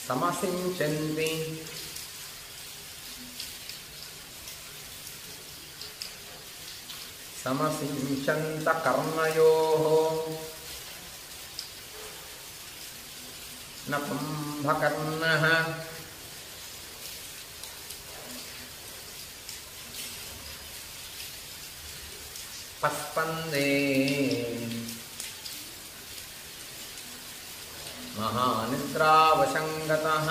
సమసించంతి సమసించంత కర్ణయోః న కుంభకర్ణః పస్పందే మహానిద్రావశంగతః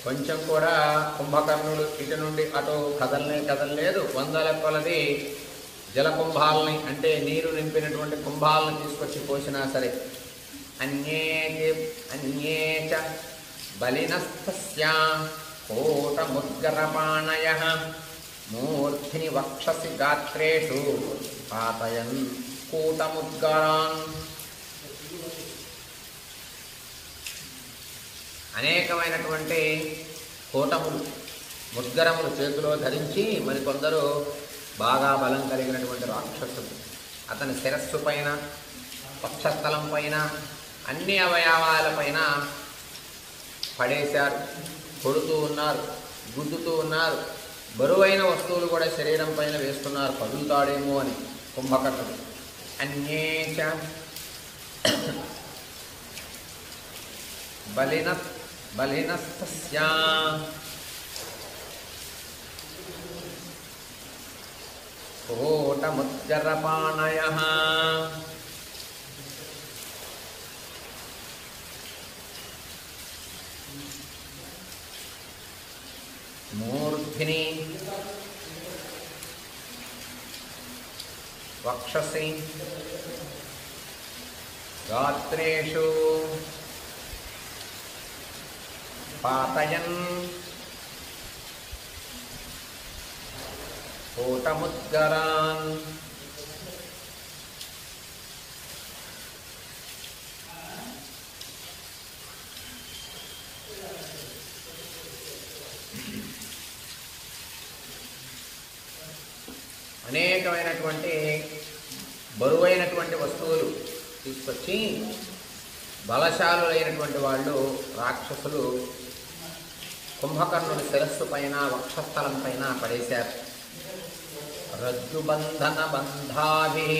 కొంచెం కూడా కుంభకర్ణుడు ఇటు నుండి అటు కదలలేదు. వందల కొలది జలకుంభాలని అంటే నీరు నింపినటువంటి కుంభాలను తీసుకొచ్చి పోసినా సరే అన్యేచ బలినస్తస్య కోటముద్గరపాణయః మూర్ధ్ని వక్షసి గాత్రేషు పాతయన్ కూటముద్గరాన్. అనేకమైనటువంటి కూటములు ముద్గరములు చేతిలో ధరించి మరికొందరు బాగా బలం కలిగినటువంటి రాక్షసులు అతని శిరస్సు పైన వక్షస్థలం పైన అన్ని అవయవాలపైన పడేశారు, కొడుతూ ఉన్నారు, గుద్దుతూ ఉన్నారు. బరువైన వస్తువులు కూడా శరీరం పైన వేస్తున్నారు, పగులుతాడేమో అని కుంభకర్ణుడు. అన్యేచ బలినస్తస్య కోటముద్గరపాణయః మూర్ధ్ని వక్షసి గాత్రేషు పాతయన్ కూటముద్గరాన్. అనేకమైనటువంటి బరువైనటువంటి వస్తువులు తీసుకొచ్చి బలశాలులైనటువంటి వాళ్ళు రాక్షసులు కుంభకర్ణుడి శిరస్సు పైన వక్షస్థలం పైన పడేశారు. రజ్జుబంధన బంధాభి